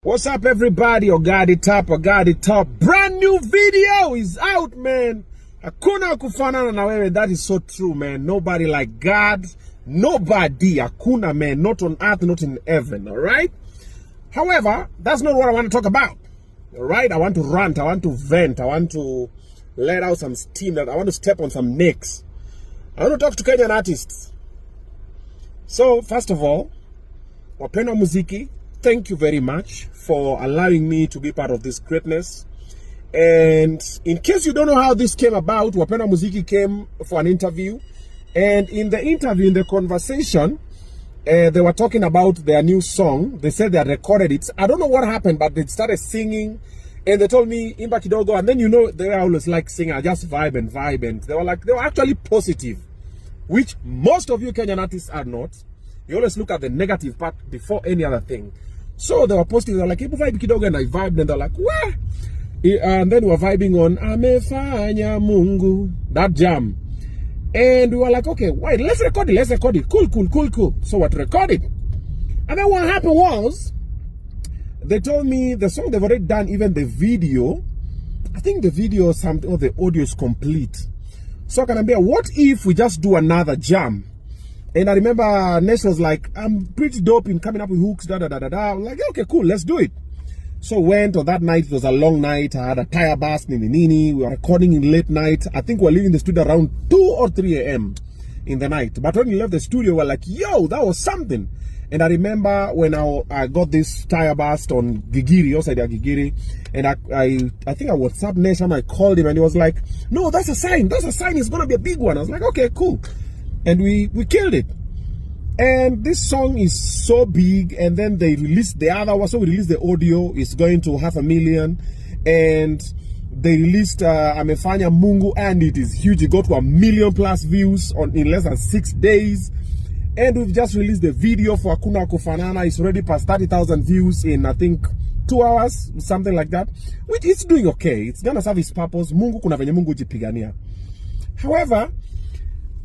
What's up, everybody? Top. Brand new video is out, man. Hakuna kufanana na wewe. That is so true, man. Nobody like God. Nobody. Hakuna, man. Not on earth, not in heaven. All right? However, that's not what I want to talk about. All right? I want to rant. I want to vent. I want to let out some steam. I want to step on some necks. I want to talk to Kenyan artists. So, first of all, Wapendwa Muziki, thank you very much for allowing me to be part of this greatness. And in case you don't know how this came about, Wapendwa Muziki came for an interview. And in the interview, in the conversation, they were talking about their new song. They said they had recorded it. I don't know what happened, but they started singing. And they told me, Imba Kidogo. And then, you know, they were always like singing, I just vibe and vibe. And they were actually positive, which most of you Kenyan artists are not. You always look at the negative part before any other thing. So they were posting, they were like, Ibu vibe kidogo, and I vibed, and they're like, what? And then we were vibing on Amefanya Mungu, that jam. And we were like, okay, wait, let's record it. Cool. So what recorded? And then what happened was, they told me the song they've already done, even the video. I think the video, something, or the audio is complete. So I can be, what if we just do another jam? And I remember Ness was like, I'm pretty dope in coming up with hooks, da. I'm like, okay, cool, let's do it. So went on that night. It was a long night. I had a tire burst, nini. We were recording in late night. I think we were leaving the studio around 2 or 3 a.m. in the night. But when we left the studio, we were like, yo, that was something. And I remember when I got this tire burst on Gigiri, outside Gigiri, and I think I WhatsApp Ness and I called him and he was like, no, that's a sign. It's going to be a big one. I was like, okay, cool. And we killed it. And this song is so big. And then they released the other one. So we released the audio. It's going to 500,000. And they released Amefanya Mungu. And it is huge. It got to 1 million+ views in less than 6 days. And we've just released the video for Hakuna Kufanana. It's already past 30,000 views in, I think, 2 hours. Something like that. Which is doing okay. It's going to serve its purpose. Mungu kuna venye Mungu jipigania. However,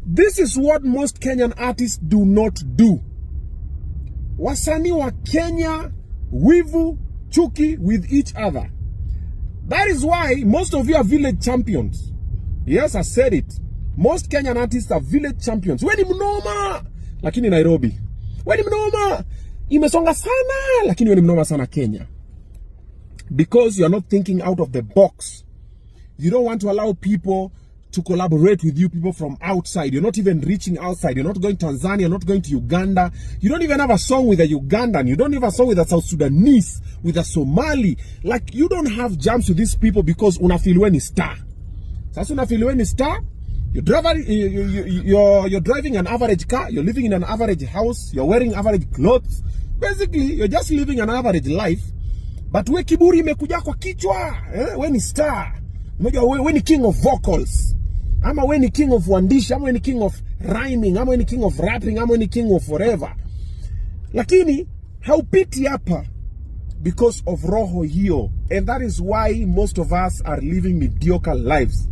this is what most Kenyan artists do not do. Wasanii wa Kenya, wivu, chuki with each other. That is why most of you are village champions. Yes, I said it. Most Kenyan artists are village champions. Weni mnoma, lakini Nairobi. Weni mnoma, imesonga sana, lakini weni mnoma sana Kenya. Because you are not thinking out of the box. You don't want to allow people to collaborate with you, people from outside. You're not even reaching outside. You're not going to Tanzania, you're not going to Uganda. You don't even have a song with a Ugandan. You don't have a song with a South Sudanese, with a Somali. Like, you don't have jams with these people because unafiliweni star. Sasa unafiliweni star, you're driving an average car, you're living in an average house, you're wearing average clothes. Basically, you're just living an average life. But we kiburi imekuja kwa kichwa. We ni star. We ni king of vocals. Ama we ni king of wandishi, ama we ni king of rhyming, ama we ni king of rapping, ama we ni king of forever. Lakini haupiti hapa because of roho hiyo. And that is why most of us are living mediocre lives.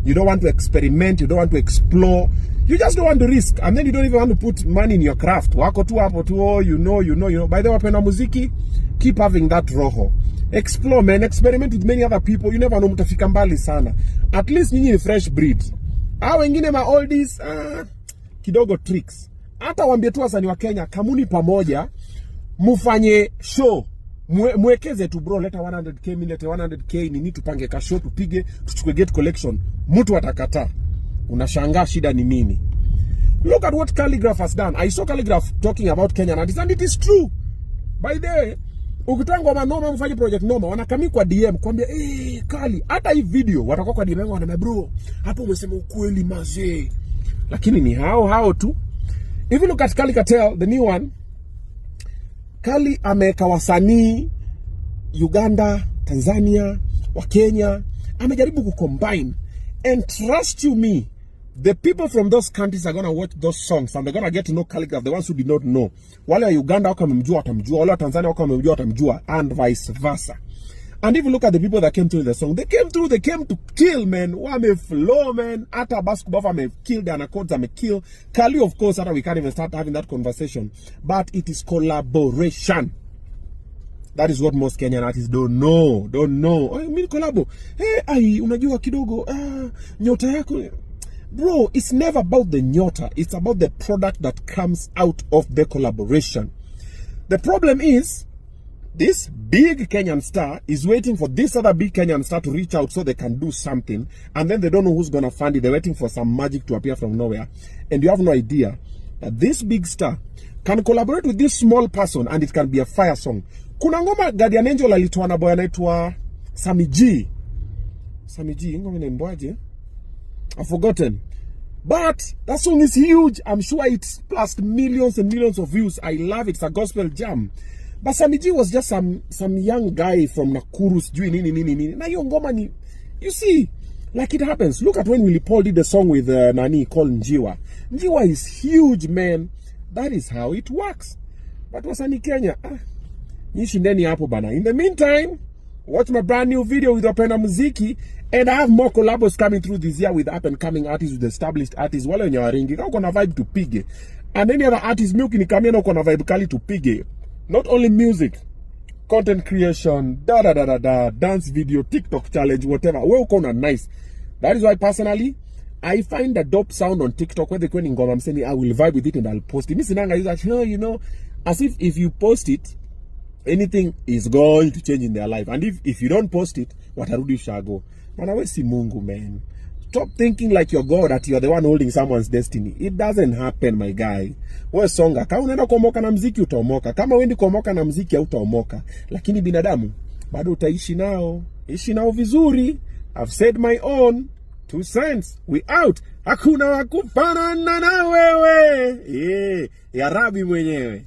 You don't want to experiment, you don't want to explore, you just don't want to risk, and then you don't even want to put money in your craft. Wako tu hapo tu, oh, you know. By the way, Wapendwa Muziki, keep having that roho. Explore, man. Experiment with many other people. You never know, mtafika mbali sana. At least nyinyi ni fresh breed. Hao wengine ma oldies, kidogo tricks. Hata waambie tu wasanii wa Kenya, kamuni pamoja, mufanye show. Mwekeze tu bro, leta 100k, mimi leta 100k, nini tupange ka show, tupige, tuchukue gate collection. Mtu atakata. Unashangaa shida ni nini? Look at what Calligraph has done. I saw Calligraph talking about Kenyan artists, and it is true. By the way, ukitangwa manoma mfanye project noma, wanakami kwa DM kwambia, Kali, hata hii video watakuwa kwa DM wanasema, bro, hapo umesema ukweli mazee. Lakini ni hao tu. If you look at Kali Cartel, the new one, Kali ameka wasanii Uganda, Tanzania, wa Kenya, amejaribu kucombine. And trust you me, the people from those countries are going to watch those songs and they're going to get to know Calligraph, the ones who did not know. Wale wa Uganda wako wamemjua watamjua, wale wa Tanzania wako wamemjua watamjua, and vice versa. And if you look at the people that came through the song, they came to kill, man. Wame flow, man. Ata Baskubafa may kill, the Anaconda may kill. Kali, of course, we can't even start having that conversation. But it is collaboration. That is what most Kenyan artists don't know. Oh, mimi Collabo. Ai unajua kidogo nyota yako. Bro, it's never about the nyota. It's about the product that comes out of the collaboration. The problem is, this big Kenyan star is waiting for this other big Kenyan star to reach out so they can do something. And then they don't know who's going to fund it. They're waiting for some magic to appear from nowhere. And you have no idea that this big star can collaborate with this small person and it can be a fire song. Kuna ngoma Guardian Angel alitoa na boy anaitwa Sammy G. Ngoma inaimbaje? I've forgotten. But that song is huge. I'm sure it's plus millions and millions of views. I love it. It's a gospel jam. But Sammy G was just some young guy from Nakuru doing nini. Na hiyo ngoma ni, you see, like it happens. Look at when Willie Paul did the song with Nani called Njiwa. Njiwa is huge, man. That is how it works. But wasani Kenya, nishindeni hapo bana. In the meantime, watch my brand new video with Wapendwa Muziki, and I have more collabos coming through this year with up and coming artists, with established artists. Wale wenye waringi, kama kuna vibe tupige. And any other artist milk nikamia na kuna vibe kali tupige. Not only music, content creation, dance video, TikTok challenge, whatever. We uko na nice. That is why personally, I find the dope sound on TikTok where they go in ngoma, I'm saying I will vibe with it and I'll post it. Mimi sinanga use that, you know, as if you post it, anything is going to change in their life. And if you don't post it, watarudi shago. Manawe si Mungu, man. Stop thinking like you're God, that you're the one holding someone's destiny. It doesn't happen, my guy. Wewe songa. Kama unaenda kuomoka na mziki utaomoka. Kama wendi kuomoka na mziki hautaomoka. Lakini binadamu, bado utaishi nao. Ishi nao vizuri. I've said my own 2 cents. We out. Hakuna wakufanana na wewe. Ya Rabi mwenyewe.